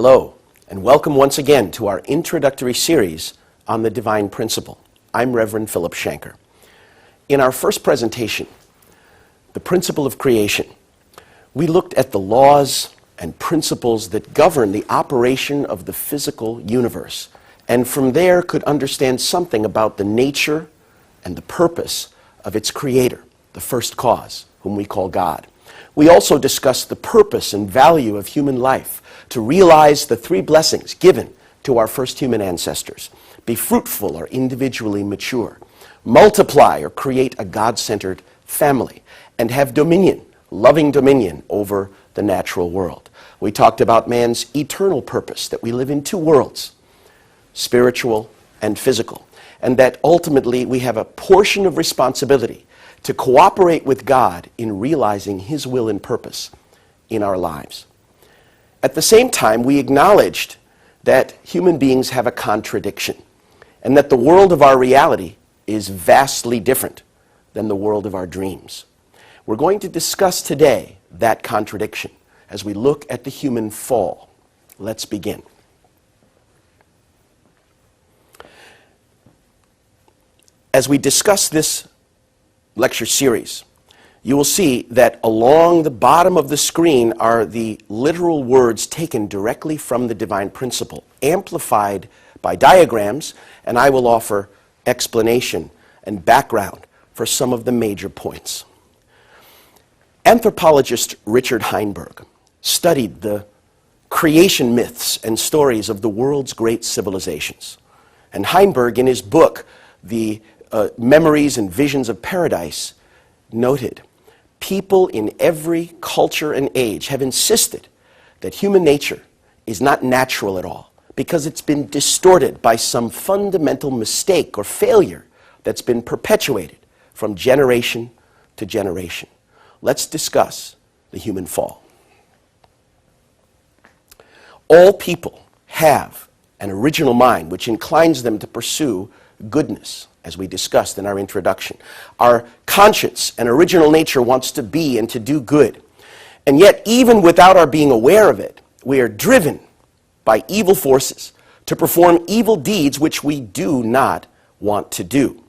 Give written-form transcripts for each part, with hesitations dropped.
Hello, and welcome once again to our introductory series on the divine principle. I'm Reverend Philip Shanker. In our first presentation, the principle of creation, we looked at the laws and principles that govern the operation of the physical universe, and from there could understand something about the nature and the purpose of its creator, the first cause, whom we call God. We also discussed the purpose and value of human life to realize the three blessings given to our first human ancestors: be fruitful or individually mature, multiply or create a God-centered family, and have dominion, loving dominion over the natural world. We talked about man's eternal purpose, that we live in two worlds, spiritual and physical, and that ultimately we have a portion of responsibility to cooperate with God in realizing His will and purpose in our lives. At the same time, we acknowledged that human beings have a contradiction, and that the world of our reality is vastly different than the world of our dreams. We're going to discuss today that contradiction as we look at the human fall. Let's begin. As we discuss this lecture series, you will see that along the bottom of the screen are the literal words taken directly from the divine principle, amplified by diagrams, and I will offer explanation and background for some of the major points. Anthropologist Richard Heinberg studied the creation myths and stories of the world's great civilizations. And Heinberg, in his book, The Memories and Visions of Paradise, noted, people in every culture and age have insisted that human nature is not natural at all because it's been distorted by some fundamental mistake or failure that's been perpetuated from generation to generation. Let's discuss the human fall. All people have an original mind which inclines them to pursue goodness, as we discussed in our introduction. Our conscience and original nature wants to be and to do good. And yet, even without our being aware of it, we are driven by evil forces to perform evil deeds which we do not want to do.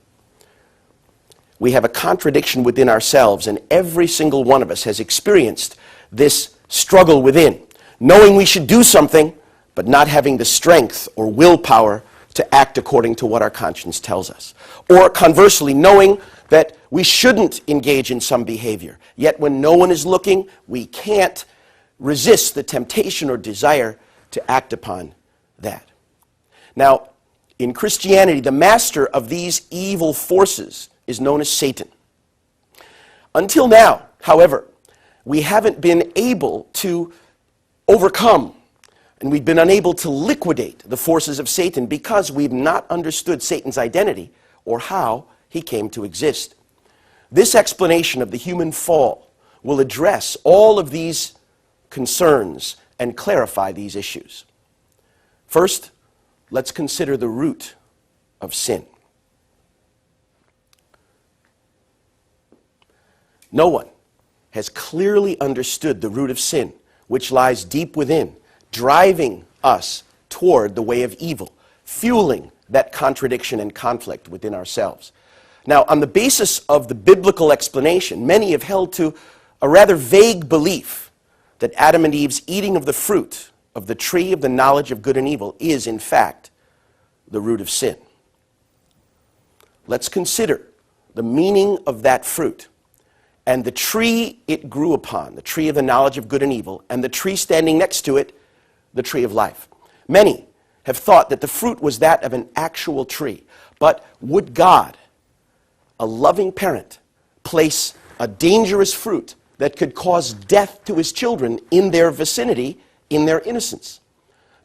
We have a contradiction within ourselves, and every single one of us has experienced this struggle within, knowing we should do something, but not having the strength or willpower to act according to what our conscience tells us. Or conversely, knowing that we shouldn't engage in some behavior, yet when no one is looking, we can't resist the temptation or desire to act upon that. Now, in Christianity, the master of these evil forces is known as Satan. Until now, however, we haven't been able to overcome, and we've been unable to liquidate the forces of Satan because we've not understood Satan's identity or how he came to exist. This explanation of the human fall will address all of these concerns and clarify these issues. First, let's consider the root of sin. No one has clearly understood the root of sin, which lies deep within, driving us toward the way of evil, fueling that contradiction and conflict within ourselves. Now, on the basis of the biblical explanation, many have held to a rather vague belief that Adam and Eve's eating of the fruit of the tree of the knowledge of good and evil is, in fact, the root of sin. Let's consider the meaning of that fruit and the tree it grew upon, the tree of the knowledge of good and evil, and the tree standing next to it, the tree of life. Many have thought that the fruit was that of an actual tree. But would God, a loving parent, place a dangerous fruit that could cause death to his children in their vicinity, in their innocence?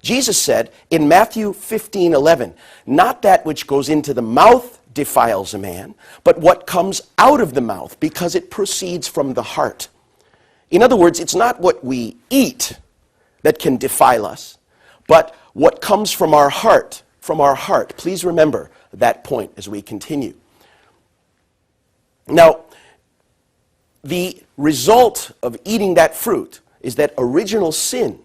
Jesus said in Matthew 15:11, "Not that which goes into the mouth defiles a man, but what comes out of the mouth, because it proceeds from the heart." In other words, it's not what we eat that can defile us, but what comes from our heart, Please remember that point as we continue. Now, the result of eating that fruit is that original sin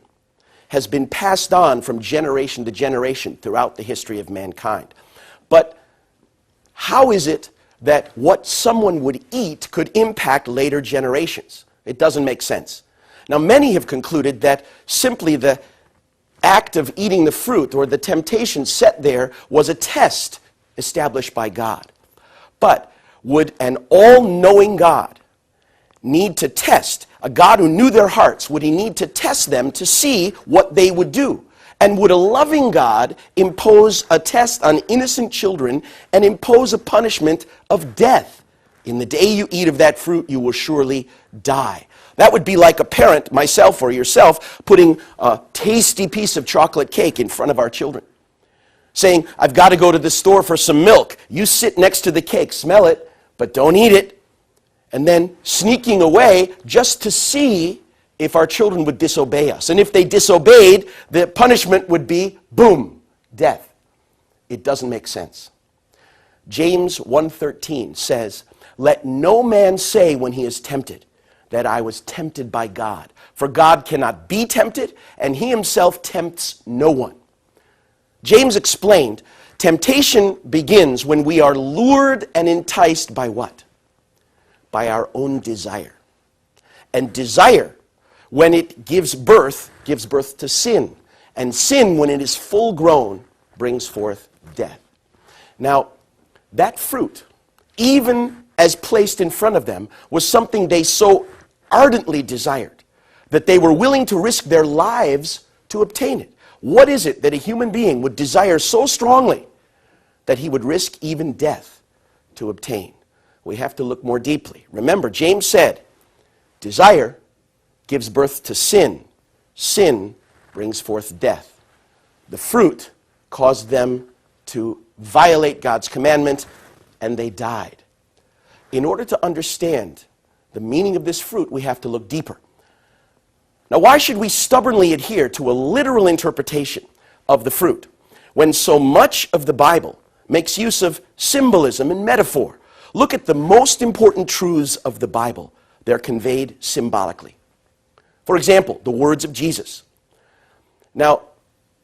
has been passed on from generation to generation throughout the history of mankind. But how is it that what someone would eat could impact later generations? It doesn't make sense. Now, many have concluded that simply the act of eating the fruit or the temptation set there was a test established by God. But would an all-knowing God need to test, a God who knew their hearts, would he need to test them to see what they would do? And would a loving God impose a test on innocent children and impose a punishment of death? In the day you eat of that fruit, you will surely die. That would be like a parent, myself or yourself, putting a tasty piece of chocolate cake in front of our children, saying, I've got to go to the store for some milk. You sit next to the cake, smell it, but don't eat it. And then sneaking away just to see if our children would disobey us. And if they disobeyed, the punishment would be, boom, death. It doesn't make sense. James 1:13 says, let no man say when he is tempted that I was tempted by God. For God cannot be tempted, and he himself tempts no one. James explained, temptation begins when we are lured and enticed by what? By our own desire. And desire, when it gives birth to sin. And sin, when it is full grown, brings forth death. Now, that fruit, even as placed in front of them, was something they so ardently desired that they were willing to risk their lives to obtain it. What is it that a human being would desire so strongly that he would risk even death to obtain? We have to look more deeply. Remember, James said, desire gives birth to sin. Sin brings forth death. The fruit caused them to violate God's commandment, and they died. In order to understand the meaning of this fruit, we have to look deeper. Now, why should we stubbornly adhere to a literal interpretation of the fruit when so much of the Bible makes use of symbolism and metaphor? Look at the most important truths of the Bible. They're conveyed symbolically. For example, the words of Jesus. Now,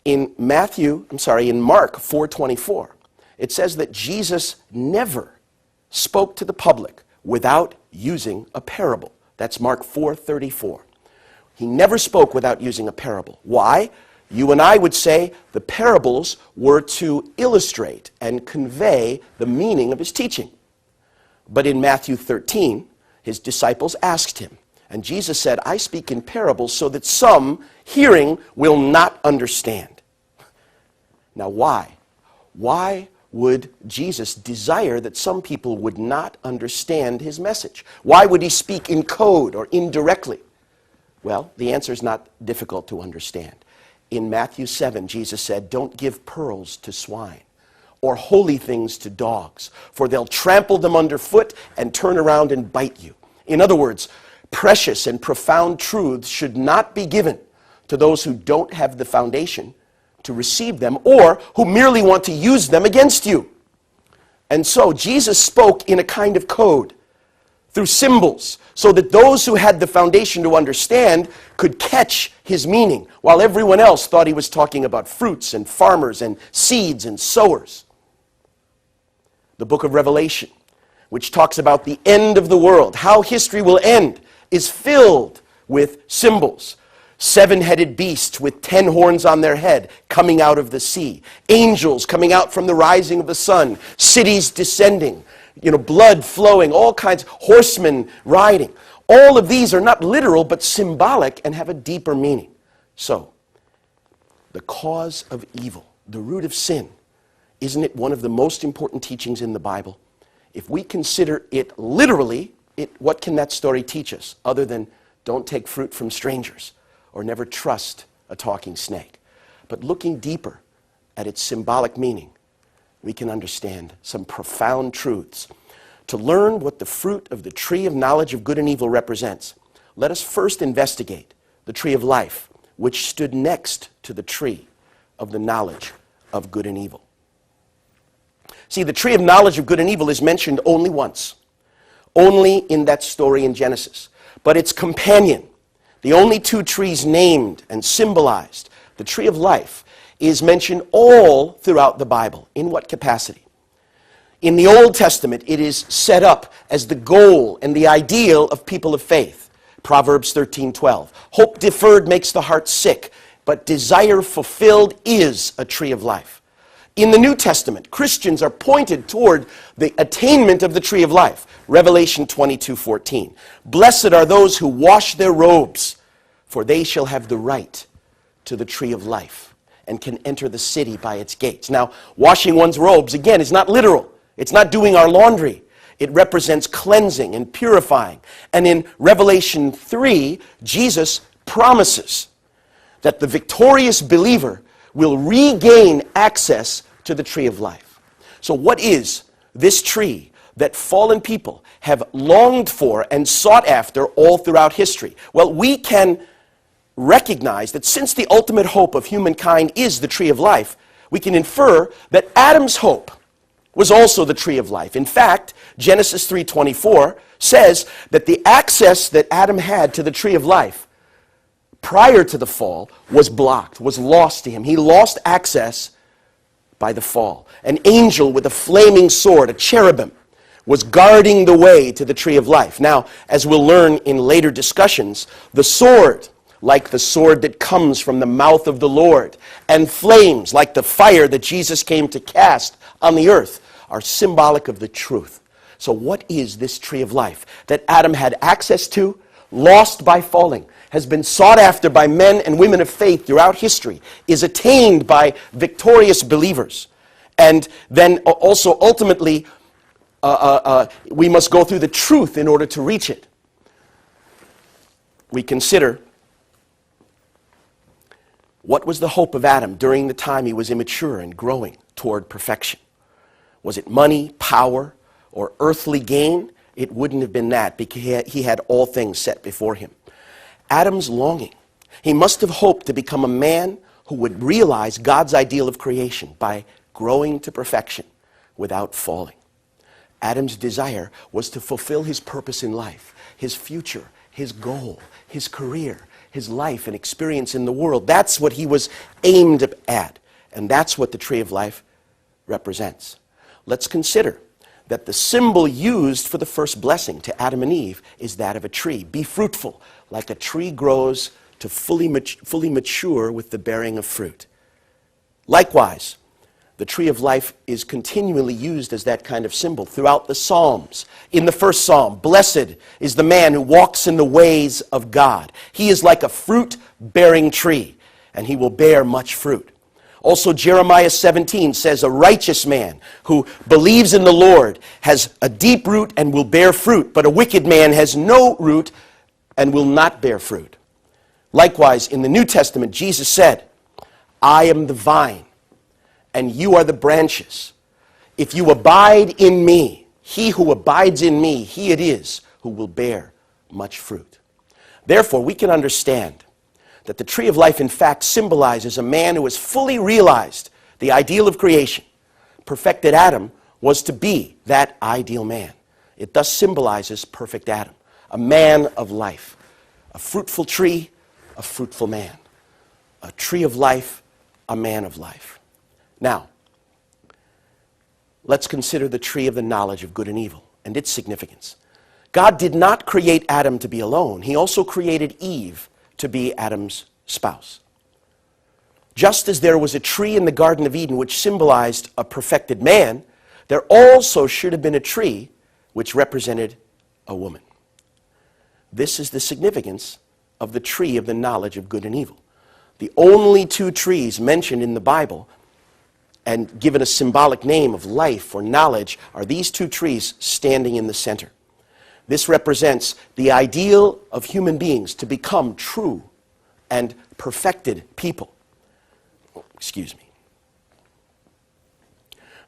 in Mark 4:24, it says that Jesus never spoke to the public without using a parable. That's Mark 4:34. He never spoke without using a parable. Why? You and I would say the parables were to illustrate and convey the meaning of his teaching. But in Matthew 13, his disciples asked him, and Jesus said, I speak in parables so that some hearing will not understand. Now why? Why would Jesus desire that some people would not understand his message? Why would he speak in code or indirectly? Well, the answer is not difficult to understand. In Matthew 7, Jesus said, don't give pearls to swine or holy things to dogs, for they'll trample them underfoot and turn around and bite you. In other words, precious and profound truths should not be given to those who don't have the foundation to receive them or who merely want to use them against you. And so Jesus spoke in a kind of code through symbols so that those who had the foundation to understand could catch his meaning, while everyone else thought he was talking about fruits and farmers and seeds and sowers. The book of Revelation, which talks about the end of the world, how history will end, is filled with symbols. 7-headed beasts with 10 horns on their head coming out of the sea. Angels coming out from the rising of the sun. Cities descending. Blood flowing. All kinds. Horsemen riding. All of these are not literal but symbolic and have a deeper meaning. So, the cause of evil, the root of sin, isn't it one of the most important teachings in the Bible? If we consider it literally, what can that story teach us other than don't take fruit from strangers or never trust a talking snake? But looking deeper at its symbolic meaning, we can understand some profound truths. To learn what the fruit of the tree of knowledge of good and evil represents, let us first investigate the tree of life, which stood next to the tree of the knowledge of good and evil. See, the tree of knowledge of good and evil is mentioned only once, only in that story in Genesis. But its companion, the only two trees named and symbolized, the tree of life, is mentioned all throughout the Bible. In what capacity? In the Old Testament, it is set up as the goal and the ideal of people of faith. Proverbs 13:12. Hope deferred makes the heart sick, but desire fulfilled is a tree of life. In the New Testament, Christians are pointed toward the attainment of the tree of life. Revelation 22:14. Blessed are those who wash their robes, for they shall have the right to the tree of life and can enter the city by its gates. Now, washing one's robes, again, is not literal. It's not doing our laundry. It represents cleansing and purifying. And in Revelation 3, Jesus promises that the victorious believer will regain access to the tree of life. So what is this tree that fallen people have longed for and sought after all throughout history? Well, we can recognize that since the ultimate hope of humankind is the tree of life, we can infer that Adam's hope was also the tree of life. In fact, Genesis 3:24 says that the access that Adam had to the tree of life prior to the fall was blocked, was lost to him. He lost access by the fall. An angel with a flaming sword, a cherubim, was guarding the way to the tree of life. Now, as we'll learn in later discussions, the sword, like the sword that comes from the mouth of the Lord, and flames, like the fire that Jesus came to cast on the earth, are symbolic of the truth. So what is this tree of life that Adam had access to, lost by falling, has been sought after by men and women of faith throughout history, is attained by victorious believers, and then also ultimately we must go through the truth in order to reach it? We consider what was the hope of Adam during the time he was immature and growing toward perfection. Was it money, power, or earthly gain? It wouldn't have been that, because he had all things set before him. Adam's longing, he must have hoped to become a man who would realize God's ideal of creation by growing to perfection without falling. Adam's desire was to fulfill his purpose in life, his future, his goal, his career, his life and experience in the world. That's what he was aimed at, and that's what the tree of life represents. Let's consider that the symbol used for the first blessing to Adam and Eve is that of a tree. Be fruitful, like a tree grows to fully mature with the bearing of fruit. Likewise, the tree of life is continually used as that kind of symbol throughout the Psalms. In the first Psalm, blessed is the man who walks in the ways of God. He is like a fruit-bearing tree, and he will bear much fruit. Also, Jeremiah 17 says, a righteous man who believes in the Lord has a deep root and will bear fruit, but a wicked man has no root and will not bear fruit. Likewise, in the New Testament, Jesus said, I am the vine, and you are the branches. If you abide in me, he who abides in me, he it is who will bear much fruit. Therefore, we can understand that the tree of life in fact symbolizes a man who has fully realized the ideal of creation. Perfected Adam was to be that ideal man. It thus symbolizes perfect Adam, a man of life, a fruitful tree, a fruitful man, a tree of life, a man of life. Now, let's consider the tree of the knowledge of good and evil and its significance. God did not create Adam to be alone. He also created Eve to be Adam's spouse. Just as there was a tree in the Garden of Eden which symbolized a perfected man, there also should have been a tree which represented a woman. This is the significance of the tree of the knowledge of good and evil. The only two trees mentioned in the Bible and given a symbolic name of life or knowledge are these two trees standing in the center. This represents the ideal of human beings to become true and perfected people. Excuse me.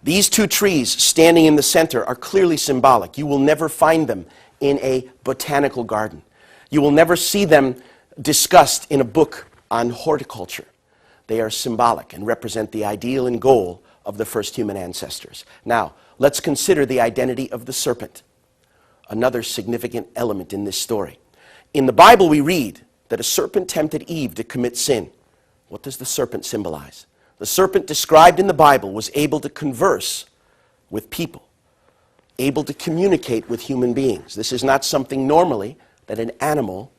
These two trees standing in the center are clearly symbolic. You will never find them in a botanical garden. You will never see them discussed in a book on horticulture. They are symbolic and represent the ideal and goal of the first human ancestors. Now, let's consider the identity of the serpent, another significant element in this story. In the Bible, we read that a serpent tempted Eve to commit sin. What does the serpent symbolize? The serpent described in the Bible was able to converse with people, able to communicate with human beings. This is not something normally that an animal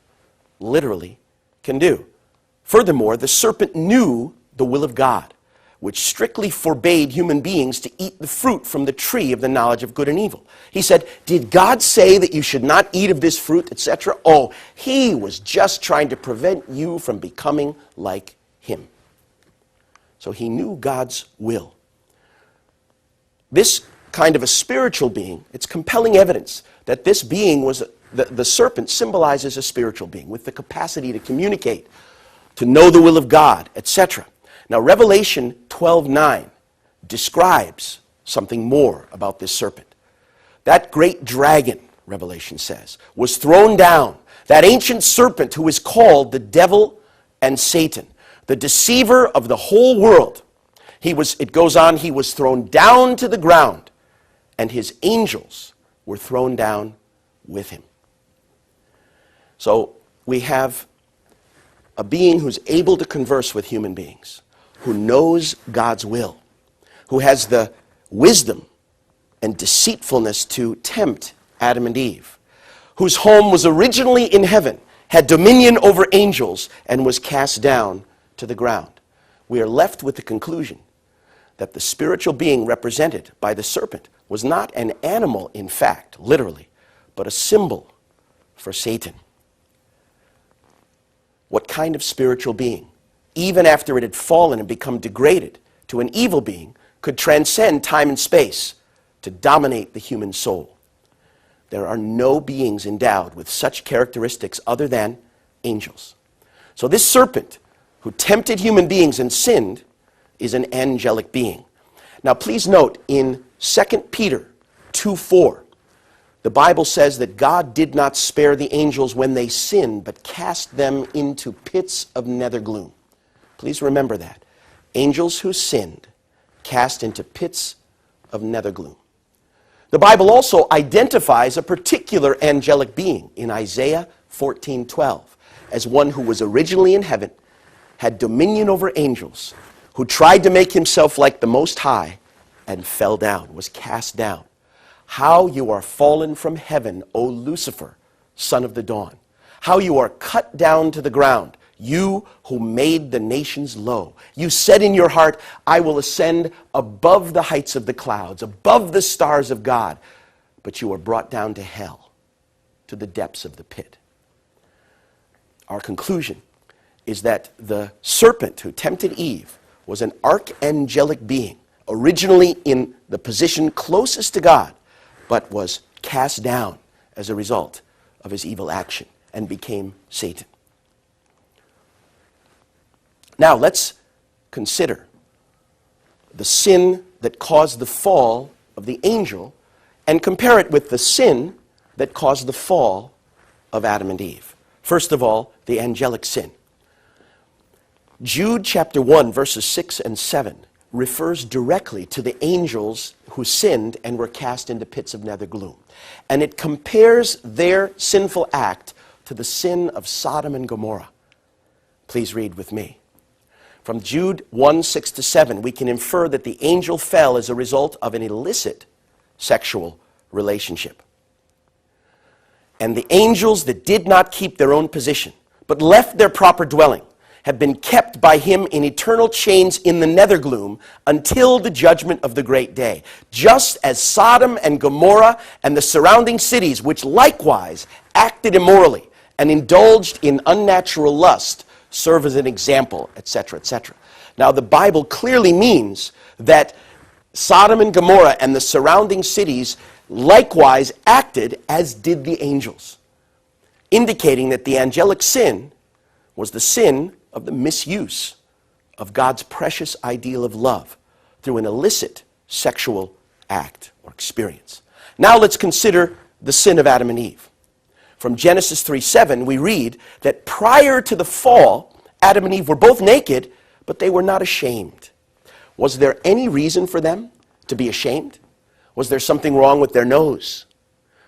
literally can do. Furthermore, the serpent knew the will of God, which strictly forbade human beings to eat the fruit from the tree of the knowledge of good and evil. He said, did God say that you should not eat of this fruit, etc.? Oh, he was just trying to prevent you from becoming like him. So he knew God's will. This kind of a spiritual being, it's compelling evidence that this being was, the serpent symbolizes a spiritual being with the capacity to communicate, to know the will of God, etc. Now, Revelation 12:9 describes something more about this serpent. That great dragon, Revelation says, was thrown down, that ancient serpent who is called the devil and Satan, the deceiver of the whole world. It goes on, he was thrown down to the ground, and his angels were thrown down with him. So we have a being who's able to converse with human beings, who knows God's will, who has the wisdom and deceitfulness to tempt Adam and Eve, whose home was originally in heaven, had dominion over angels, and was cast down to the ground. We are left with the conclusion that the spiritual being represented by the serpent was not an animal, in fact, literally, but a symbol for Satan. What kind of spiritual being, even after it had fallen and become degraded to an evil being, could transcend time and space to dominate the human soul? There are no beings endowed with such characteristics other than angels. So this serpent, who tempted human beings and sinned, is an angelic being. Now please note, in 2 Peter 2:4, the Bible says that God did not spare the angels when they sinned, but cast them into pits of nether gloom. Please remember that. Angels who sinned, cast into pits of nether gloom. The Bible also identifies a particular angelic being in Isaiah 14:12 as one who was originally in heaven, had dominion over angels, who tried to make himself like the Most High and fell down, was cast down. How you are fallen from heaven, O Lucifer, son of the dawn. How you are cut down to the ground, you who made the nations low. You said in your heart, I will ascend above the heights of the clouds, above the stars of God. But you are brought down to hell, to the depths of the pit. Our conclusion is that the serpent who tempted Eve was an archangelic being, originally in the position closest to God, but was cast down as a result of his evil action and became Satan. Now let's consider the sin that caused the fall of the angel and compare it with the sin that caused the fall of Adam and Eve. First of all, the angelic sin. Jude chapter 1, verses 6 and 7 refers directly to the angels who sinned and were cast into pits of nether gloom. And it compares their sinful act to the sin of Sodom and Gomorrah. Please read with me. From Jude 1, 6 to 7, we can infer that the angel fell as a result of an illicit sexual relationship. And the angels that did not keep their own position, but left their proper dwelling, have been kept by him in eternal chains in the nether gloom until the judgment of the great day. Just as Sodom and Gomorrah and the surrounding cities, which likewise acted immorally and indulged in unnatural lust, serve as an example, etc., etc. Now, the Bible clearly means that Sodom and Gomorrah and the surrounding cities likewise acted as did the angels, indicating that the angelic sin was the sin of the misuse of God's precious ideal of love through an illicit sexual act or experience. Now let's consider the sin of Adam and Eve. From Genesis 3:7, we read that prior to the fall, Adam and Eve were both naked, but they were not ashamed. Was there any reason for them to be ashamed? Was there something wrong with their nose?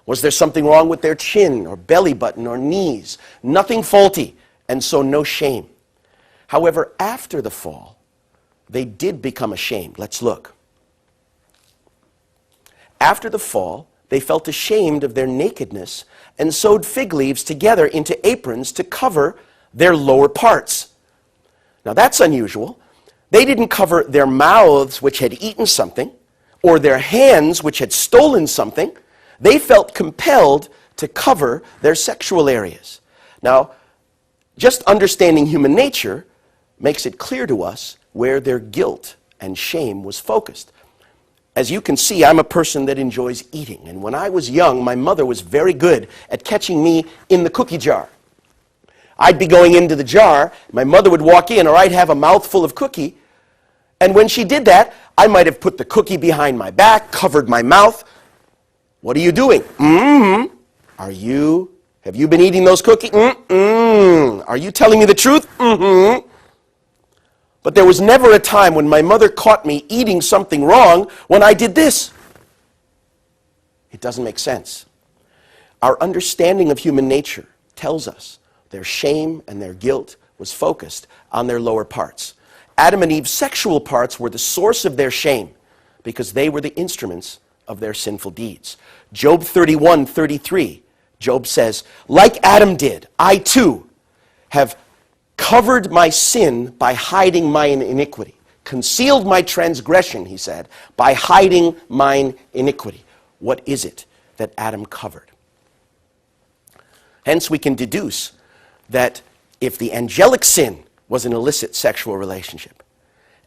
Was there something wrong with their chin or belly button or knees? Nothing faulty, and so no shame. However, after the fall, they did become ashamed. Let's look. After the fall, they felt ashamed of their nakedness and sewed fig leaves together into aprons to cover their lower parts. Now that's unusual. They didn't cover their mouths, which had eaten something, or their hands, which had stolen something. They felt compelled to cover their sexual areas. Now, just understanding human nature makes it clear to us where their guilt and shame was focused. As you can see, I'm a person that enjoys eating. And when I was young, my mother was very good at catching me in the cookie jar. I'd be going into the jar, my mother would walk in, or I'd have a mouthful of cookie. And when she did that, I might have put the cookie behind my back, covered my mouth. What are you doing? Mm-hmm. Have you been eating those cookies? Mm-mm. Are you telling me the truth? Mm-hmm. But there was never a time when my mother caught me eating something wrong when I did this. It doesn't make sense. Our understanding of human nature tells us their shame and their guilt was focused on their lower parts. Adam and Eve's sexual parts were the source of their shame because they were the instruments of their sinful deeds. Job 31:33, Job says, like Adam did, I too have covered my sin by hiding mine iniquity. Concealed my transgression, he said, by hiding mine iniquity. What is it that Adam covered? Hence we can deduce that if the angelic sin was an illicit sexual relationship,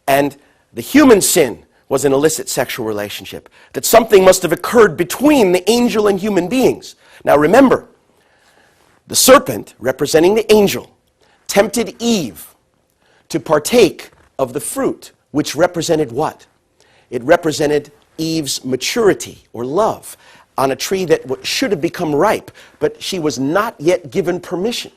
and the human sin was an illicit sexual relationship, that something must have occurred between the angel and human beings. Now remember, the serpent, representing the angel, tempted Eve to partake of the fruit, which represented what? It represented Eve's maturity or love on a tree that should have become ripe, but she was not yet given permission.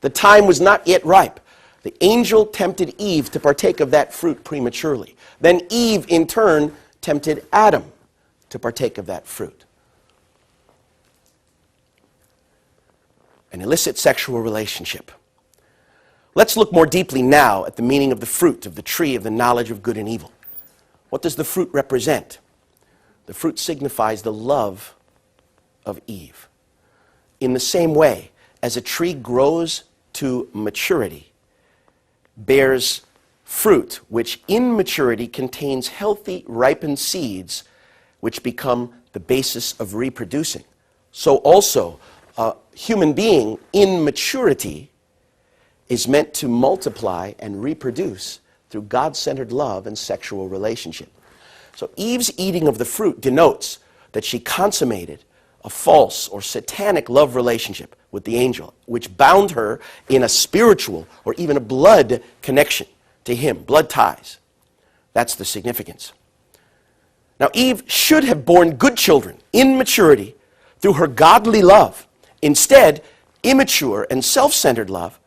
The time was not yet ripe. The angel tempted Eve to partake of that fruit prematurely. Then Eve, in turn, tempted Adam to partake of that fruit. An illicit sexual relationship. Let's look more deeply now at the meaning of the fruit of the tree of the knowledge of good and evil. What does the fruit represent? The fruit signifies the love of Eve. In the same way, as a tree grows to maturity, bears fruit, which in maturity contains healthy, ripened seeds, which become the basis of reproducing. So also, a human being in maturity is meant to multiply and reproduce through God-centered love and sexual relationship. So Eve's eating of the fruit denotes that she consummated a false or satanic love relationship with the angel, which bound her in a spiritual or even a blood connection to him, blood ties. That's the significance. Now Eve should have borne good children in maturity through her godly love. Instead, immature and self-centered love,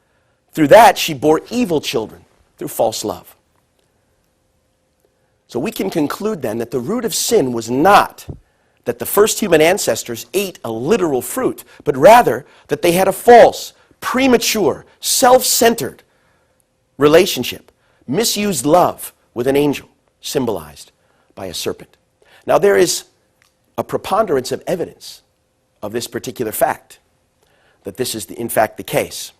through that she bore evil children through false love. So we can conclude then that the root of sin was not that the first human ancestors ate a literal fruit, but rather that they had a false, premature, self-centered relationship, misused love with an angel, symbolized by a serpent. Now there is a preponderance of evidence of this particular fact, that this is in fact the case.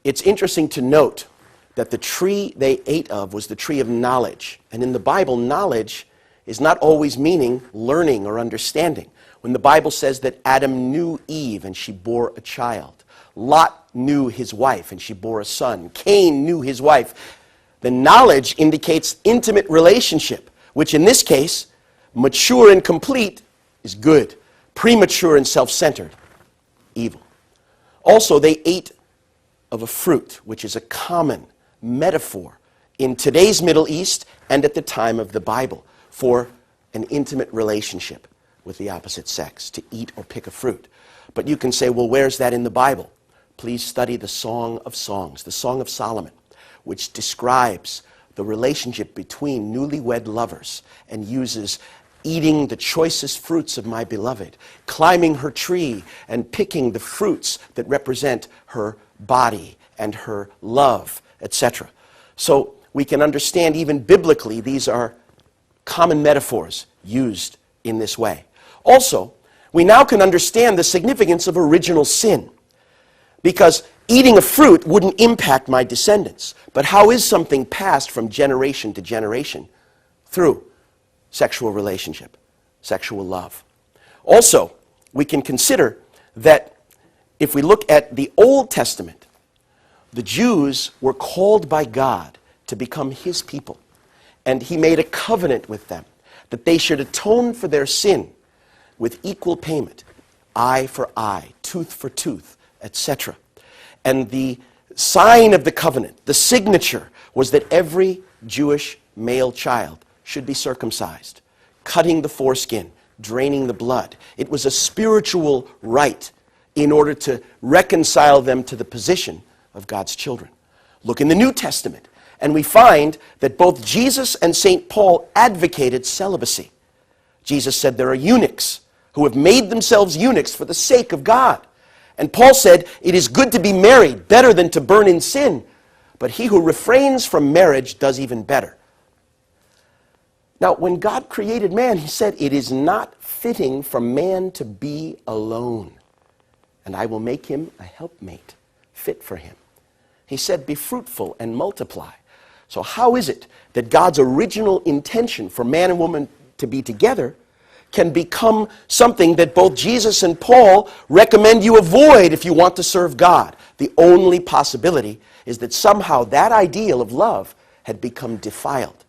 It's interesting to note that the tree they ate of was the tree of knowledge. And in the Bible, knowledge is not always meaning learning or understanding. When the Bible says that Adam knew Eve and she bore a child, Lot knew his wife and she bore a son, Cain knew his wife, the knowledge indicates intimate relationship, which in this case, mature and complete, is good. Premature and self-centered, evil. Also, they ate of a fruit, which is a common metaphor in today's Middle East and at the time of the Bible for an intimate relationship with the opposite sex, to eat or pick a fruit. But you can say, well, where's that in the Bible? Please study the Song of Songs, the Song of Solomon, which describes the relationship between newlywed lovers and uses eating the choicest fruits of my beloved, climbing her tree and picking the fruits that represent her body and her love etc. So we can understand even biblically these are common metaphors used in this way. Also, we now can understand the significance of original sin, because eating a fruit wouldn't impact my descendants. But how is something passed from generation to generation? Through sexual relationship, sexual love. Also, we can consider that if we look at the Old Testament, the Jews were called by God to become his people. And he made a covenant with them that they should atone for their sin with equal payment, eye for eye, tooth for tooth, etc. And the sign of the covenant, the signature, was that every Jewish male child should be circumcised, cutting the foreskin, draining the blood. It was a spiritual rite in order to reconcile them to the position of God's children. Look in the New Testament, and we find that both Jesus and St. Paul advocated celibacy. Jesus said there are eunuchs who have made themselves eunuchs for the sake of God. And Paul said, it is good to be married, better than to burn in sin. But he who refrains from marriage does even better. Now, when God created man, he said, it is not fitting for man to be alone. And I will make him a helpmate, fit for him. He said, be fruitful and multiply. So how is it that God's original intention for man and woman to be together can become something that both Jesus and Paul recommend you avoid if you want to serve God? The only possibility is that somehow that ideal of love had become defiled,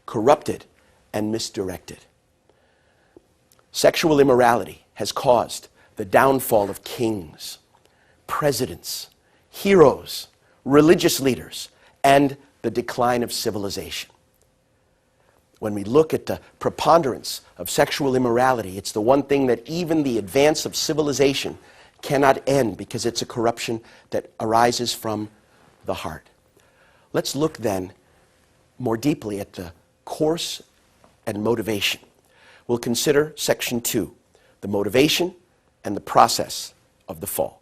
corrupted, and misdirected. Sexual immorality has caused the downfall of kings, presidents, heroes, religious leaders, and the decline of civilization. When we look at the preponderance of sexual immorality, it's the one thing that even the advance of civilization cannot end, because it's a corruption that arises from the heart. Let's look then more deeply at the course and motivation. We'll consider section 2, the motivation and the process of the fall.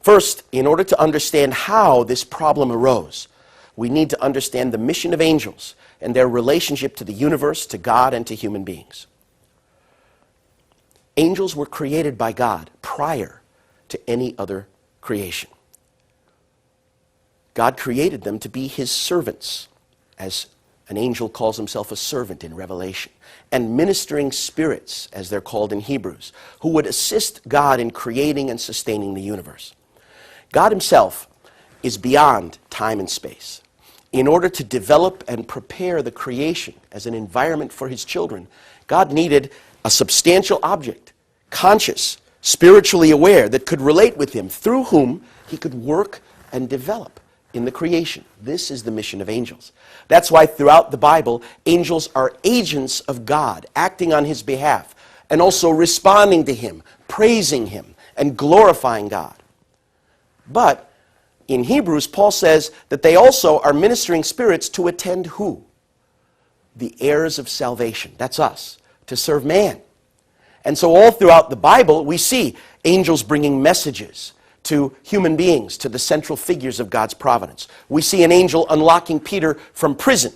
First, in order to understand how this problem arose, we need to understand the mission of angels and their relationship to the universe, to God, and to human beings. Angels were created by God prior to any other creation. God created them to be his servants, as an angel calls himself a servant in Revelation, and ministering spirits, as they're called in Hebrews, who would assist God in creating and sustaining the universe. God himself is beyond time and space. In order to develop and prepare the creation as an environment for his children, God needed a substantial object, conscious, spiritually aware, that could relate with him, through whom he could work and develop in the creation. This is the mission of angels. That's why throughout the Bible, angels are agents of God, acting on his behalf, and also responding to him, praising him, and glorifying God. But in Hebrews, Paul says that they also are ministering spirits to attend who? The heirs of salvation. That's us, to serve man. And so all throughout the Bible, we see angels bringing messages to human beings, to the central figures of God's providence. We see an angel unlocking Peter from prison.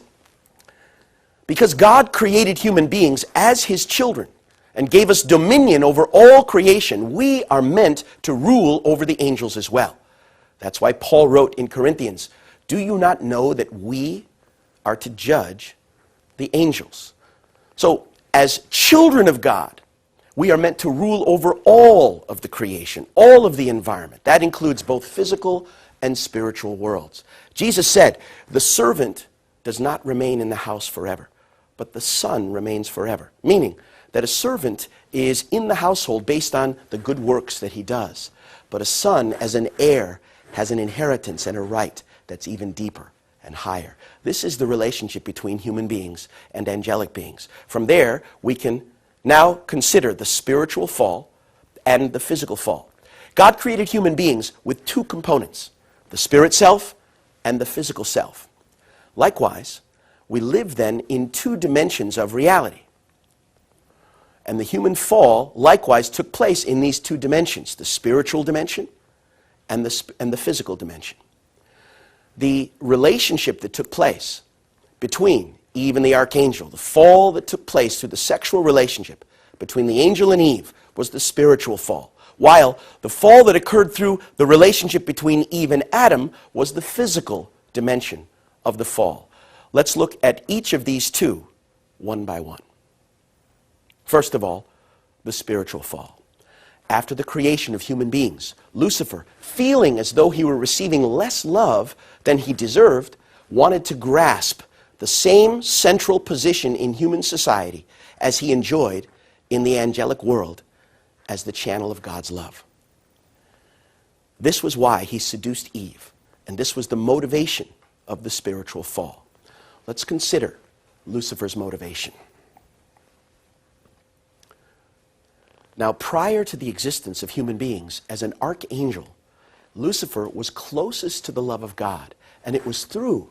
Because God created human beings as his children and gave us dominion over all creation, we are meant to rule over the angels as well. That's why Paul wrote in Corinthians, do you not know that we are to judge the angels? So, as children of God, we are meant to rule over all of the creation, all of the environment. That includes both physical and spiritual worlds. Jesus said, the servant does not remain in the house forever, but the son remains forever. Meaning that a servant is in the household based on the good works that he does. But a son, as an heir, has an inheritance and a right that's even deeper and higher. This is the relationship between human beings and angelic beings. From there, we can now consider the spiritual fall and the physical fall. God created human beings with two components, the spirit self and the physical self. Likewise, we live then in two dimensions of reality. And the human fall likewise took place in these two dimensions, the spiritual dimension and the physical dimension. the relationship that took place between Eve and the archangel, the fall that took place through the sexual relationship between the angel and Eve, was the spiritual fall, while the fall that occurred through the relationship between Eve and Adam was the physical dimension of the fall. Let's look at each of these two one by one. First of all, the spiritual fall. After the creation of human beings, Lucifer, feeling as though he were receiving less love than he deserved, wanted to grasp the same central position in human society as he enjoyed in the angelic world as the channel of God's love. This was why he seduced Eve, and this was the motivation of the spiritual fall. Let's consider Lucifer's motivation. Now, prior to the existence of human beings, as an archangel, Lucifer was closest to the love of God, and it was through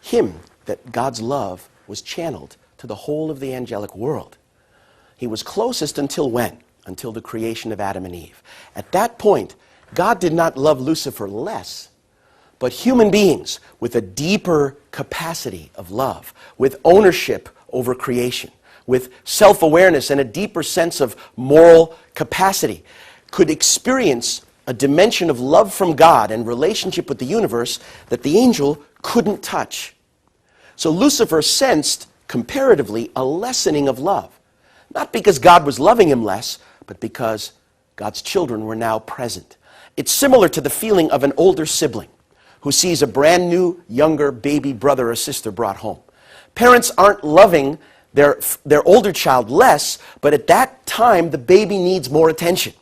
him that God's love was channeled to the whole of the angelic world. He was closest until when? Until the creation of Adam and Eve. At that point, God did not love Lucifer less, but human beings with a deeper capacity of love, with ownership over creation, with self-awareness and a deeper sense of moral capacity, could experience a dimension of love from God and relationship with the universe that the angel couldn't touch. So Lucifer sensed, comparatively, a lessening of love. Not because God was loving him less, but because God's children were now present. It's similar to the feeling of an older sibling who sees a brand new, younger baby brother or sister brought home. Parents aren't loving their older child less, but at that time the baby needs more attention.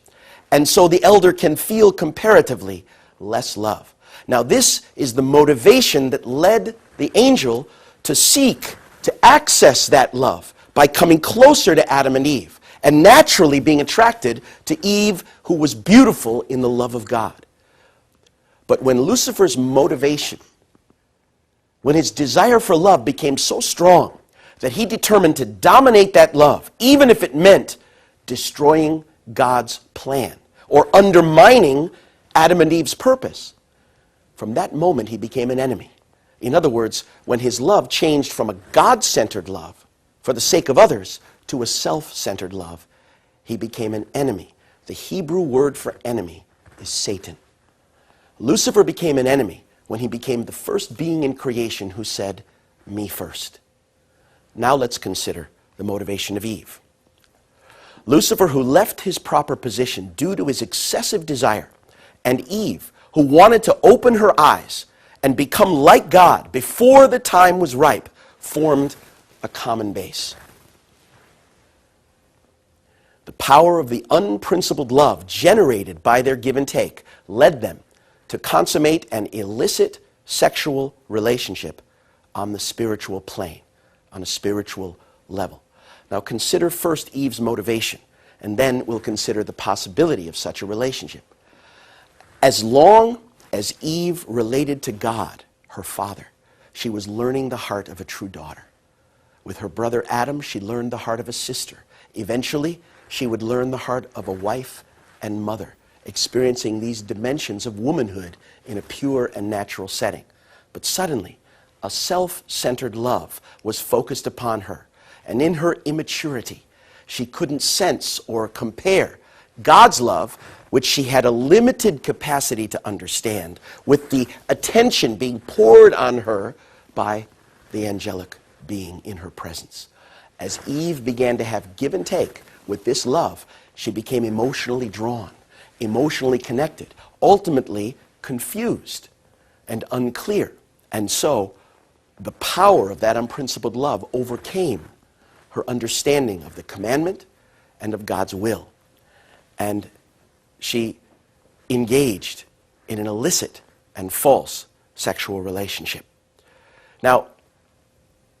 And so the elder can feel comparatively less love. Now this is the motivation that led the angel to seek to access that love by coming closer to Adam and Eve, and naturally being attracted to Eve, who was beautiful in the love of God. But when Lucifer's motivation, when his desire for love became so strong that he determined to dominate that love, even if it meant destroying God's plan or undermining Adam and Eve's purpose, from that moment he became an enemy. In other words, when his love changed from a God-centered love for the sake of others to a self-centered love, he became an enemy. The Hebrew word for enemy is Satan. Lucifer became an enemy when he became the first being in creation who said, "Me first." Now let's consider the motivation of Eve. Lucifer, who left his proper position due to his excessive desire, and Eve, who wanted to open her eyes and become like God before the time was ripe, formed a common base. The power of the unprincipled love generated by their give and take led them to consummate an illicit sexual relationship on the spiritual plane, on a spiritual level. Now consider first Eve's motivation, and then we'll consider the possibility of such a relationship. As long as Eve related to God, her father, she was learning the heart of a true daughter. With her brother Adam, she learned the heart of a sister. Eventually, she would learn the heart of a wife and mother, experiencing these dimensions of womanhood in a pure and natural setting. But suddenly, a self-centered love was focused upon her, and in her immaturity, she couldn't sense or compare God's love, which she had a limited capacity to understand, with the attention being poured on her by the angelic being in her presence. As Eve began to have give and take with this love, she became emotionally drawn, emotionally connected, ultimately confused and unclear. And so the power of that unprincipled love overcame her understanding of the commandment and of God's will. And she engaged in an illicit and false sexual relationship. Now,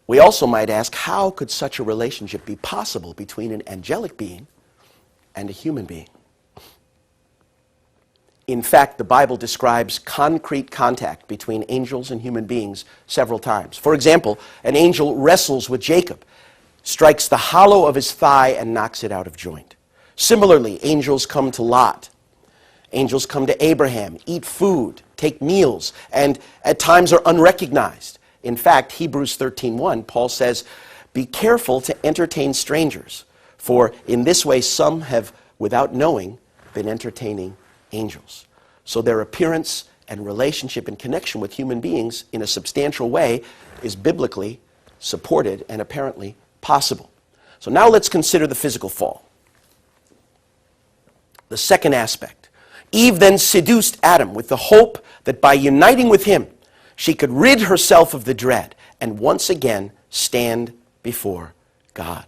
we also might ask, how could such a relationship be possible between an angelic being and a human being? In fact, the Bible describes concrete contact between angels and human beings several times. For example, an angel wrestles with Jacob, strikes the hollow of his thigh and knocks it out of joint. Similarly, angels come to Lot. Angels come to Abraham, eat food take meals, and at times are unrecognized. In fact, Hebrews 13:1, Paul says, "Be careful to entertain strangers, for in this way some have, without knowing, been entertaining angels." So their appearance and relationship and connection with human beings in a substantial way is biblically supported and apparently possible. So now let's consider the physical fall. The second aspect. Eve then seduced Adam with the hope that by uniting with him, she could rid herself of the dread and once again stand before God.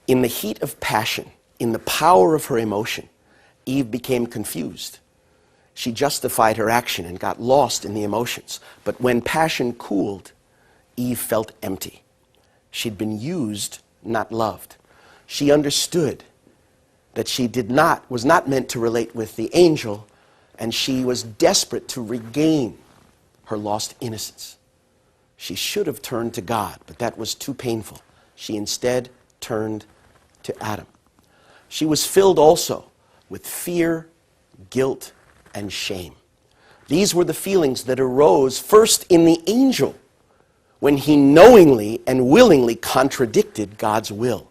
In the heat of passion, in the power of her emotion, Eve became confused. She justified her action and got lost in the emotions. But when passion cooled, Eve felt empty. She'd been used, not loved. She understood that she was not meant to relate with the angel, and she was desperate to regain her lost innocence. She should have turned to God, but that was too painful. She instead turned to Adam. She was filled also with fear, guilt, and shame. These were the feelings that arose first in the angel when he knowingly and willingly contradicted God's will.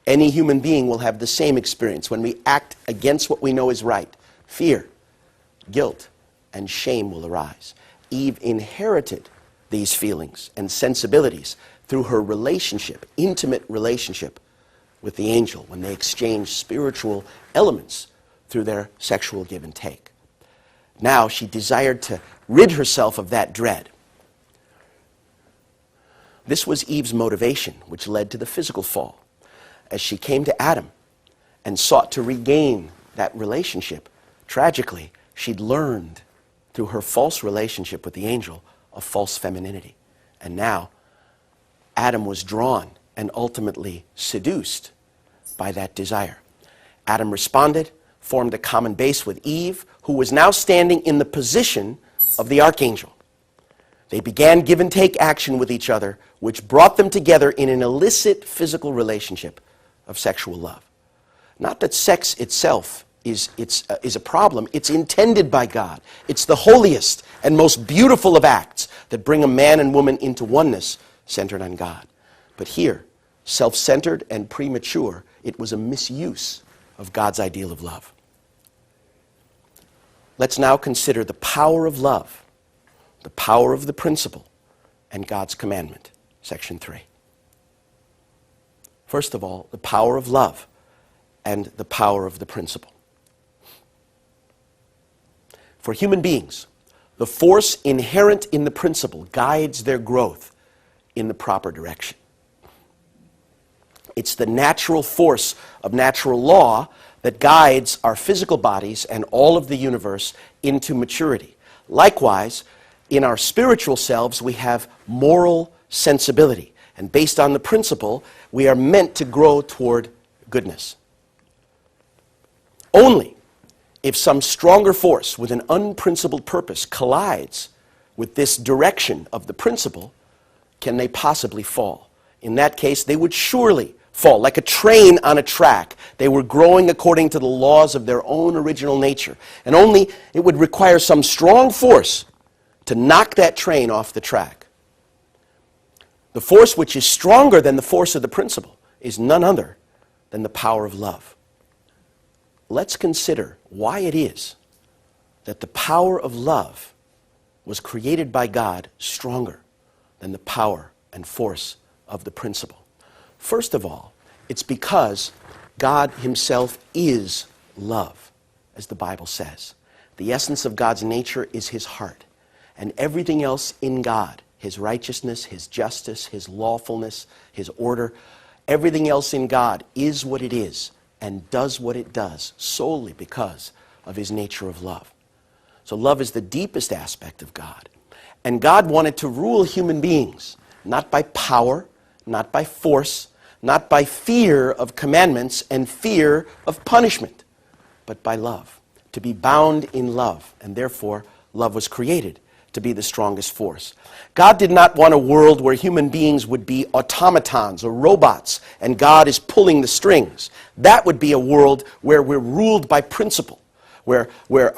Any human being will have the same experience when we act against what we know is right. Fear, guilt, and shame will arise. Eve inherited these feelings and sensibilities through her relationship, intimate relationship with the angel when they exchanged spiritual elements through their sexual give and take. Now she desired to rid herself of that dread. This was Eve's motivation, which led to the physical fall. As she came to Adam and sought to regain that relationship, tragically, she'd learned through her false relationship with the angel of false femininity. And now, Adam was drawn and ultimately seduced by that desire. Adam responded, formed a common base with Eve, who was now standing in the position of the archangel. They began give and take action with each other, which brought them together in an illicit physical relationship of sexual love. Not that sex itself is a problem. It's intended by God. It's the holiest and most beautiful of acts that bring a man and woman into oneness centered on God. But here, self-centered and premature, it was a misuse of God's ideal of love. Let's now consider the power of love, the power of the principle, and God's commandment, section 3. First of all, the power of love and the power of the principle. For human beings, the force inherent in the principle guides their growth in the proper direction. It's the natural force of natural law that guides our physical bodies and all of the universe into maturity. Likewise, in our spiritual selves, we have moral sensibility. And based on the principle, we are meant to grow toward goodness. Only if some stronger force with an unprincipled purpose collides with this direction of the principle, can they possibly fall. In that case, they would surely fall, like a train on a track. They were growing according to the laws of their own original nature. And only it would require some strong force to knock that train off the track. The force which is stronger than the force of the principle is none other than the power of love. Let's consider why it is that the power of love was created by God stronger than the power and force of the principle. First of all, it's because God himself is love, as the Bible says. The essence of God's nature is his heart, and everything else in God, his righteousness, his justice, his lawfulness, his order, everything else in God is what it is and does what it does solely because of his nature of love. So love is the deepest aspect of God. And God wanted to rule human beings, not by power, not by force, not by fear of commandments and fear of punishment, but by love, to be bound in love. And therefore, love was created to be the strongest force. God did not want a world where human beings would be automatons or robots and God is pulling the strings. That would be a world where we're ruled by principle, where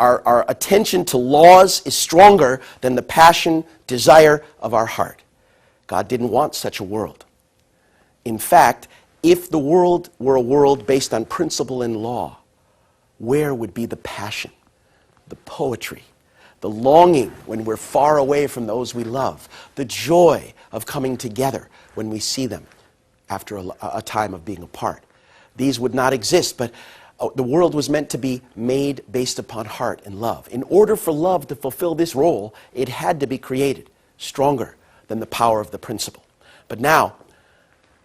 our attention to laws is stronger than the passion, desire of our heart. God didn't want such a world. In fact, if the world were a world based on principle and law, where would be the passion, the poetry, the longing when we're far away from those we love, the joy of coming together when we see them after a time of being apart? These would not exist, but the world was meant to be made based upon heart and love. In order for love to fulfill this role, it had to be created stronger than the power of the principle. But now,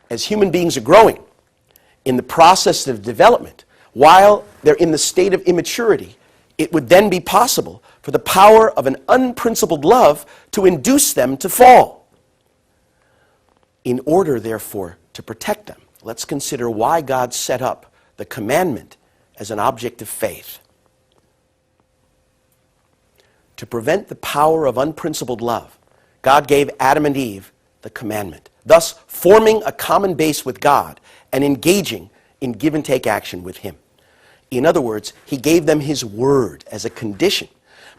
as human beings are growing in the process of development, while they're in the state of immaturity, it would then be possible for the power of an unprincipled love to induce them to fall. In order, therefore, to protect them, let's consider why God set up the commandment as an object of faith. To prevent the power of unprincipled love, God gave Adam and Eve the commandment, thus forming a common base with God and engaging in give-and-take action with Him. In other words, He gave them His word as a condition.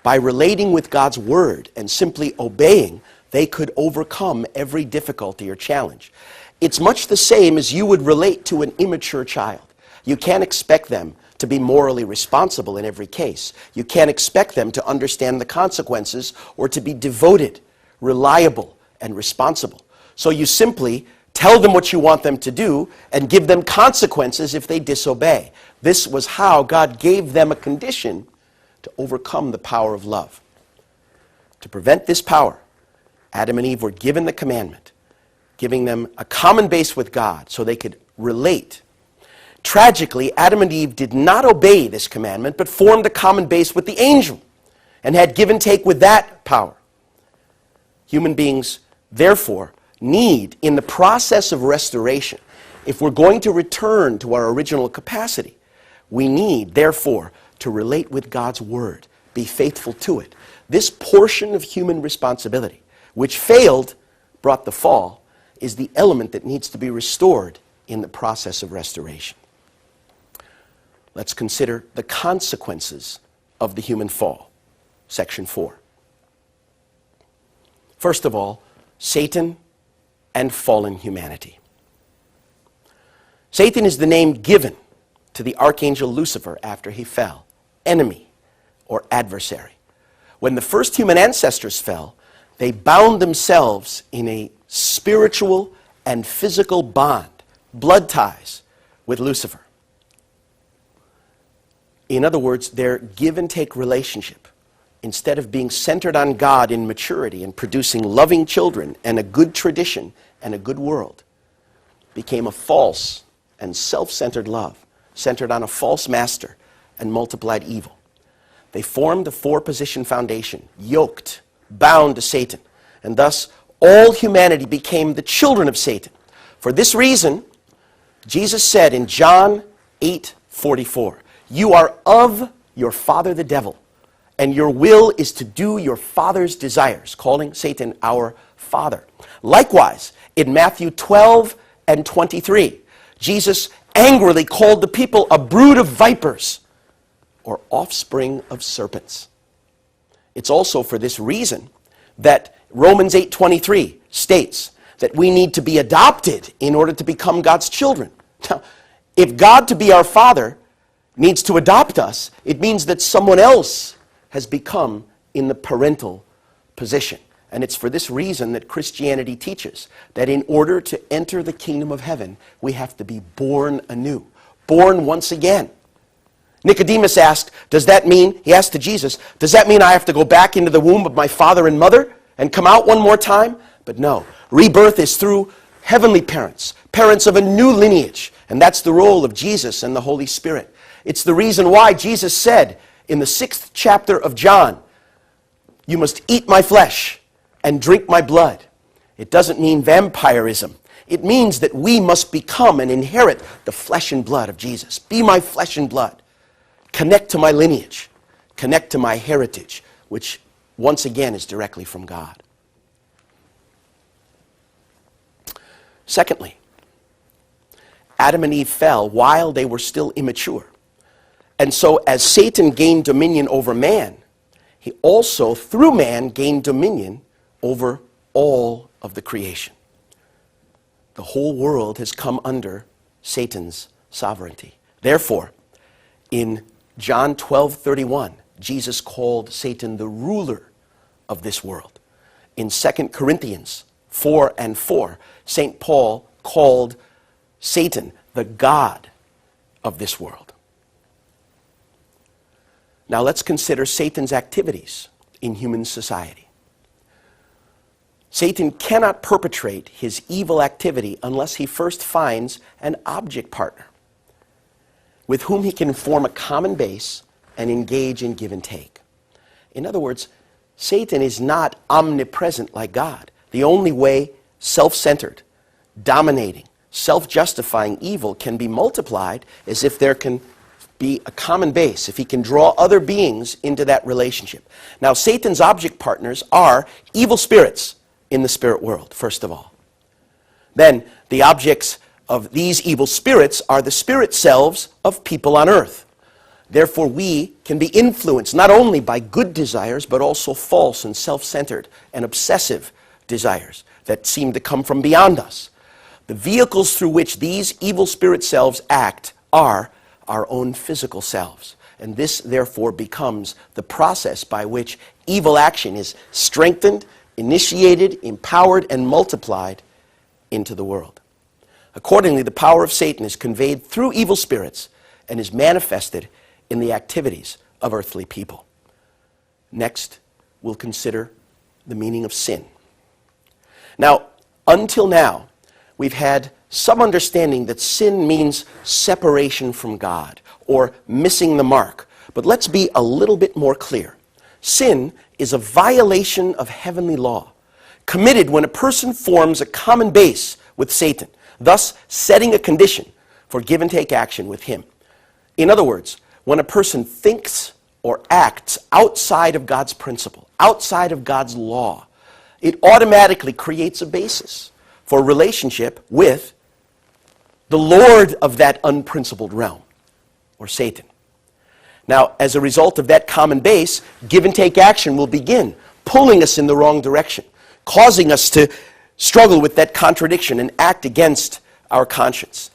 By relating with God's word and simply obeying, they could overcome every difficulty or challenge. It's much the same as you would relate to an immature child. You can't expect them to be morally responsible in every case. You can't expect them to understand the consequences or to be devoted, reliable, and responsible. So you simply tell them what you want them to do and give them consequences if they disobey. This was how God gave them a condition to overcome the power of love. To prevent this power, Adam and Eve were given the commandment, giving them a common base with God so they could relate. Tragically, Adam and Eve did not obey this commandment, but formed a common base with the angel and had give and take with that power. Human beings, therefore, need, in the process of restoration, if we're going to return to our original capacity, we need, therefore, to relate with God's word, be faithful to it. This portion of human responsibility, which failed, brought the fall, is the element that needs to be restored in the process of restoration. Let's consider the consequences of the human fall. Section 4. First of all, Satan and fallen humanity. Satan is the name given to the archangel Lucifer after he fell, enemy or adversary. When the first human ancestors fell, they bound themselves in a spiritual and physical bond, blood ties, with Lucifer. In other words, their give-and-take relationship, instead of being centered on God in maturity and producing loving children and a good tradition and a good world, became a false and self-centered love, centered on a false master and multiplied evil. They formed a four-position foundation, yoked, bound to Satan, and thus all humanity became the children of Satan. For this reason, Jesus said in John 8:44, "You are of your father the devil, and your will is to do your father's desires," calling Satan our father. Likewise, in Matthew 12:23, Jesus angrily called the people a brood of vipers, or offspring of serpents. It's also for this reason that Romans 8:23 states that we need to be adopted in order to become God's children. Now, if God to be our Father needs to adopt us, it means that someone else has become in the parental position. And it's for this reason that Christianity teaches that in order to enter the kingdom of heaven, we have to be born anew, born once again. Nicodemus asked, does that mean, he asked to Jesus, does that mean I have to go back into the womb of my father and mother and come out one more time? But no, rebirth is through heavenly parents, parents of a new lineage, and that's the role of Jesus and the Holy Spirit. It's the reason why Jesus said in the 6th chapter of John, "You must eat my flesh and drink my blood." It doesn't mean vampirism. It means that we must become and inherit the flesh and blood of Jesus. Be my flesh and blood. Connect to my lineage. Connect to my heritage, which once again is directly from God. Secondly, Adam and Eve fell while they were still immature. And so as Satan gained dominion over man, he also, through man, gained dominion over all of the creation. The whole world has come under Satan's sovereignty. Therefore, in John 12:31, Jesus called Satan the ruler of this world. In 2 Corinthians 4:4, St. Paul called Satan the god of this world. Now let's consider Satan's activities in human society. Satan cannot perpetrate his evil activity unless he first finds an object partner with whom he can form a common base and engage in give and take. In other words, Satan is not omnipresent like God. The only way self-centered, dominating, self-justifying evil can be multiplied is if there can be a common base, if he can draw other beings into that relationship. Now, Satan's object partners are evil spirits in the spirit world, first of all. Then, the objects of these evil spirits are the spirit selves of people on earth. Therefore, we can be influenced not only by good desires, but also false and self-centered and obsessive desires that seem to come from beyond us. The vehicles through which these evil spirit selves act are our own physical selves. And this, therefore, becomes the process by which evil action is strengthened, initiated, empowered, and multiplied into the world. Accordingly, the power of Satan is conveyed through evil spirits and is manifested in the activities of earthly people. Next, we'll consider the meaning of sin. Now, until now, we've had some understanding that sin means separation from God or missing the mark. But let's be a little bit more clear. Sin is a violation of heavenly law, committed when a person forms a common base with Satan, thus setting a condition for give and take action with him. In other words, when a person thinks or acts outside of God's principle, outside of God's law, it automatically creates a basis for relationship with the Lord of that unprincipled realm, or Satan. Now, as a result of that common base, give and take action will begin, pulling us in the wrong direction, causing us to struggle with that contradiction and act against our conscience,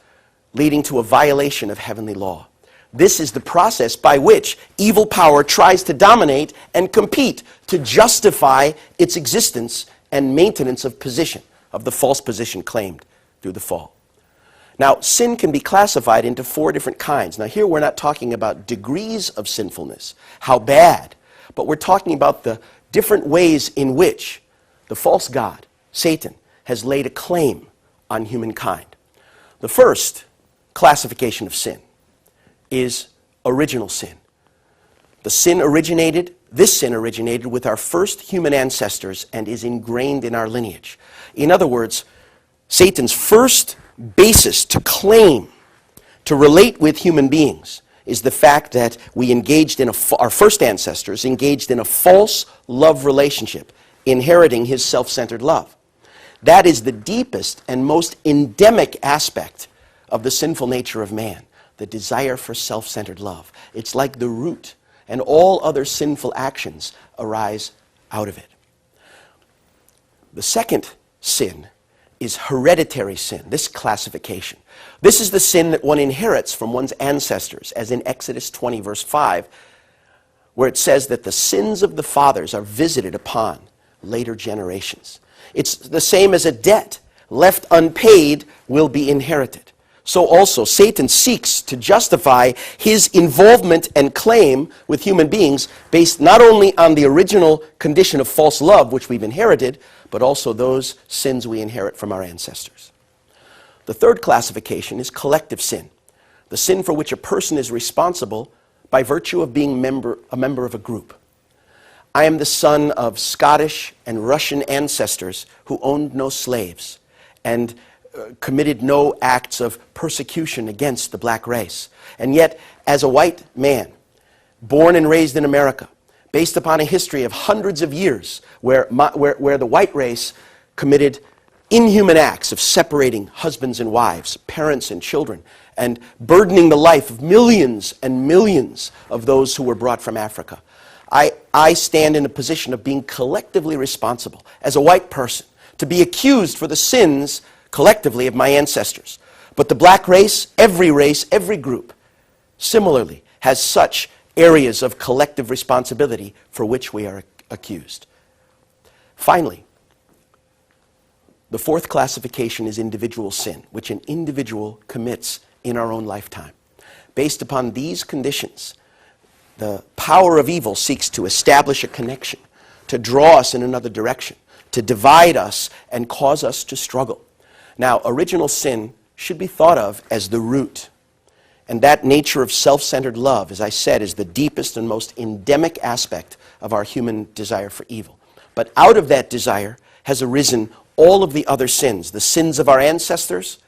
leading to a violation of heavenly law. This is the process by which evil power tries to dominate and compete to justify its existence and maintenance of position, of the false position claimed through the fall. Now, sin can be classified into 4 different kinds. Now, here we're not talking about degrees of sinfulness, how bad, but we're talking about the different ways in which the false god, Satan, has laid a claim on humankind. The first classification of sin is original sin. This sin originated with our first human ancestors and is ingrained in our lineage. In other words, Satan's first basis to claim, to relate with human beings, is the fact that we engaged in our first ancestors engaged in a false love relationship, inheriting his self-centered love. That is the deepest and most endemic aspect of the sinful nature of man, the desire for self-centered love. It's like the root, and all other sinful actions arise out of it. The second sin is hereditary sin, this classification. This is the sin that one inherits from one's ancestors, as in Exodus 20, verse 5, where it says that the sins of the fathers are visited upon later generations. It's the same as a debt left unpaid will be inherited. So also, Satan seeks to justify his involvement and claim with human beings based not only on the original condition of false love, which we've inherited, but also those sins we inherit from our ancestors. The third classification is collective sin, the sin for which a person is responsible by virtue of being a member of a group. I am the son of Scottish and Russian ancestors who owned no slaves and committed no acts of persecution against the black race. And yet, as a white man, born and raised in America, based upon a history of hundreds of years where the white race committed inhuman acts of separating husbands and wives, parents and children, and burdening the life of millions and millions of those who were brought from Africa. I stand in a position of being collectively responsible as a white person to be accused for the sins collectively of my ancestors. But the black race, every group, similarly has such areas of collective responsibility for which we are accused. Finally, the fourth classification is individual sin, which an individual commits in our own lifetime. Based upon these conditions, the power of evil seeks to establish a connection, to draw us in another direction, to divide us and cause us to struggle. Now, original sin should be thought of as the root. And that nature of self-centered love, as I said, is the deepest and most endemic aspect of our human desire for evil. But out of that desire has arisen all of the other sins, the sins of our ancestors,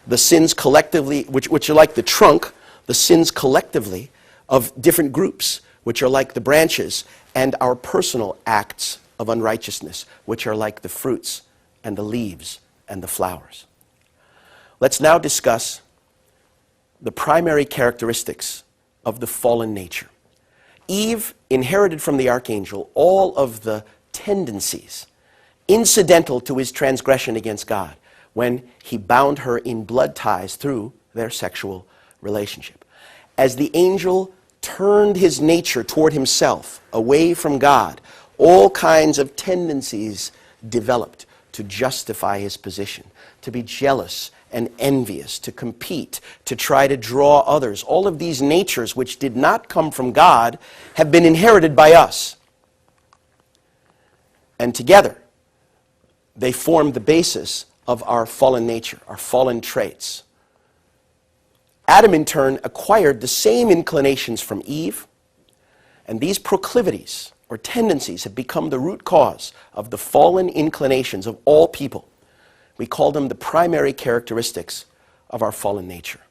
the sins collectively, which are like the trunk, the sins collectively of different groups, which are like the branches, and our personal acts of unrighteousness, which are like the fruits and the leaves and the flowers. Let's now discuss the primary characteristics of the fallen nature. Eve inherited from the archangel all of the tendencies incidental to his transgression against God when he bound her in blood ties through their sexual relationship. As the angel turned his nature toward himself, away from God, all kinds of tendencies developed to justify his position, to be jealous and envious, to compete, to try to draw others. All of these natures which did not come from God have been inherited by us. And together, they form the basis of our fallen nature, our fallen traits. Adam, in turn, acquired the same inclinations from Eve, and these proclivities or tendencies have become the root cause of the fallen inclinations of all people. We call them the primary characteristics of our fallen nature.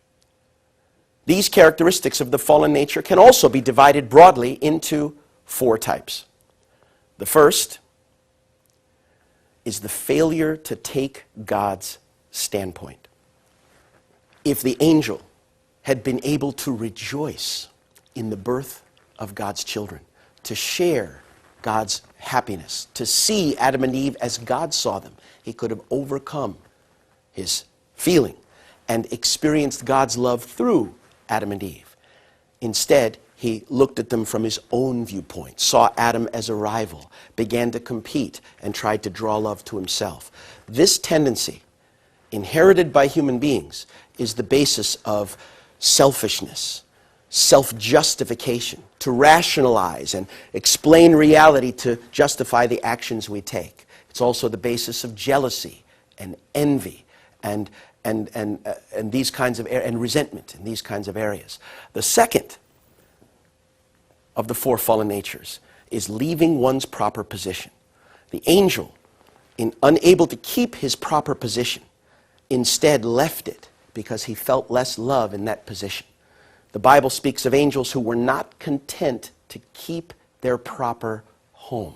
These characteristics of the fallen nature can also be divided broadly into four types. The first is the failure to take God's standpoint. If the angel had been able to rejoice in the birth of God's children, to share God's happiness, to see Adam and Eve as God saw them, he could have overcome his feeling and experienced God's love through Adam and Eve. Instead, he looked at them from his own viewpoint, saw Adam as a rival, began to compete, and tried to draw love to himself. This tendency, inherited by human beings, is the basis of selfishness, self-justification, to rationalize and explain reality to justify the actions we take. It's also the basis of jealousy and envy and these kinds of and resentment in these kinds of areas. The second of the four fallen natures is leaving one's proper position. The angel, unable to keep his proper position, instead left it because he felt less love in that position. The Bible speaks of angels who were not content to keep their proper home.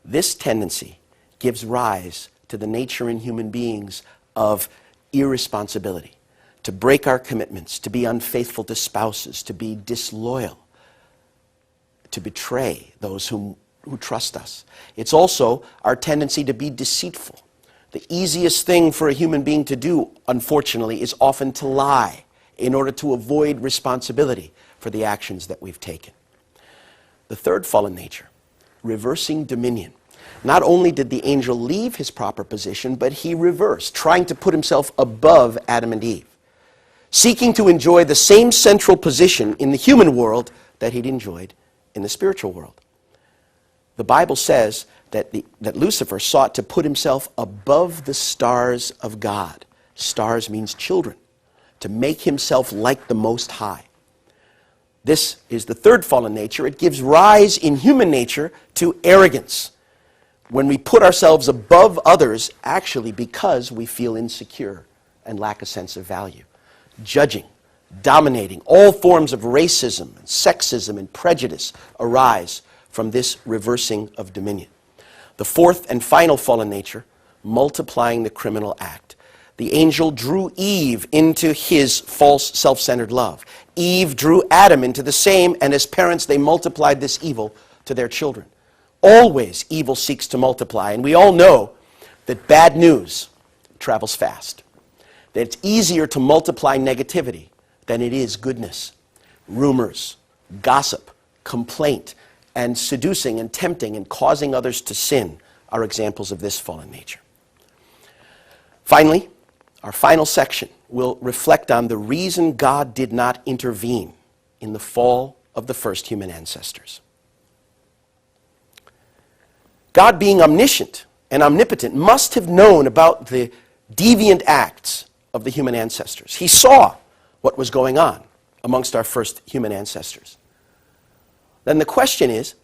This tendency gives rise to the nature in human beings of irresponsibility, to break our commitments, to be unfaithful to spouses, to be disloyal, to betray those who trust us. It's also our tendency to be deceitful. The easiest thing for a human being to do, unfortunately, is often to lie in order to avoid responsibility for the actions that we've taken. The third fallen nature, reversing dominion. Not only did the angel leave his proper position, but he reversed, trying to put himself above Adam and Eve, seeking to enjoy the same central position in the human world that he'd enjoyed in the spiritual world. The Bible says that Lucifer sought to put himself above the stars of God. Stars means children. To make himself like the Most High. This is the third fallen nature. It gives rise in human nature to arrogance, when we put ourselves above others actually because we feel insecure and lack a sense of value. Judging, dominating, all forms of racism, and sexism, and prejudice arise from this reversing of dominion. The fourth and final fallen nature, multiplying the criminal act. The angel drew Eve into his false, self-centered love. Eve drew Adam into the same, and as parents, they multiplied this evil to their children. Always evil seeks to multiply, and we all know that bad news travels fast. That it's easier to multiply negativity than it is goodness. Rumors, gossip, complaint, and seducing and tempting and causing others to sin are examples of this fallen nature. Finally, our final section will reflect on the reason God did not intervene in the fall of the first human ancestors. God, being omniscient and omnipotent, must have known about the deviant acts of the human ancestors. He saw what was going on amongst our first human ancestors. Then the question is,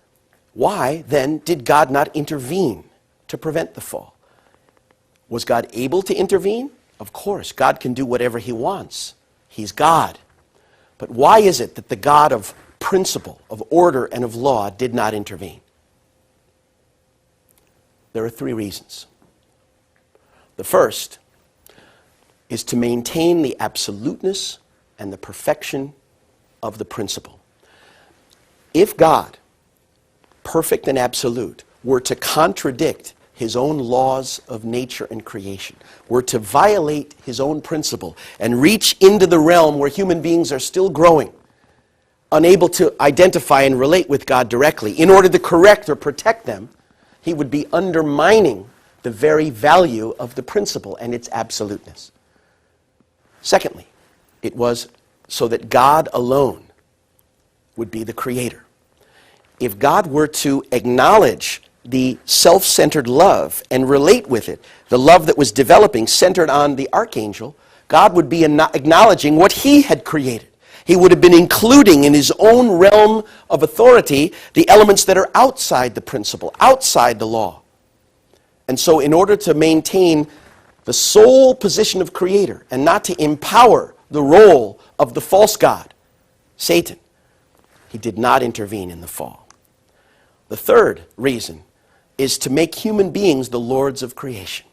why then did God not intervene to prevent the fall? Was God able to intervene? Of course, God can do whatever he wants. He's God. But why is it that the God of principle, of order, and of law did not intervene? There are three reasons. The first is to maintain the absoluteness and the perfection of the principle. If God, perfect and absolute, were to contradict his own laws of nature and creation, were to violate his own principle and reach into the realm where human beings are still growing, unable to identify and relate with God directly, in order to correct or protect them, he would be undermining the very value of the principle and its absoluteness. Secondly, it was so that God alone would be the creator. If God were to acknowledge the self-centered love and relate with it, the love that was developing centered on the archangel, God would be acknowledging what he had created. He would have been including in his own realm of authority the elements that are outside the principle, outside the law. And so in order to maintain the sole position of creator and not to empower the role of the false god, Satan, he did not intervene in the fall. The third reason is to make human beings the lords of creation.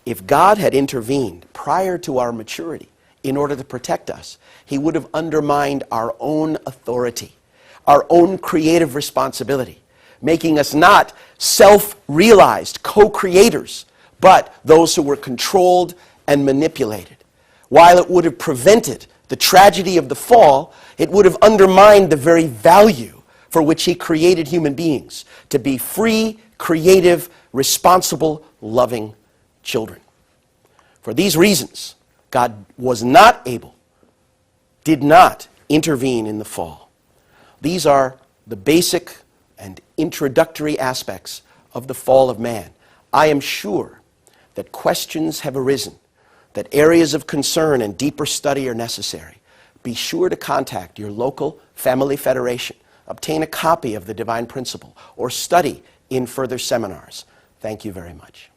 If God had intervened prior to our maturity in order to protect us, he would have undermined our own authority, our own creative responsibility, making us not self-realized co-creators, but those who were controlled and manipulated. While it would have prevented the tragedy of the fall, it would have undermined the very value for which he created human beings, to be free, creative, responsible, loving children. For these reasons, God was not able, did not intervene in the fall. These are the basic and introductory aspects of the fall of man. I am sure that questions have arisen, that areas of concern and deeper study are necessary. Be sure to contact your local family federation, obtain a copy of the Divine Principle, or study in further seminars. Thank you very much.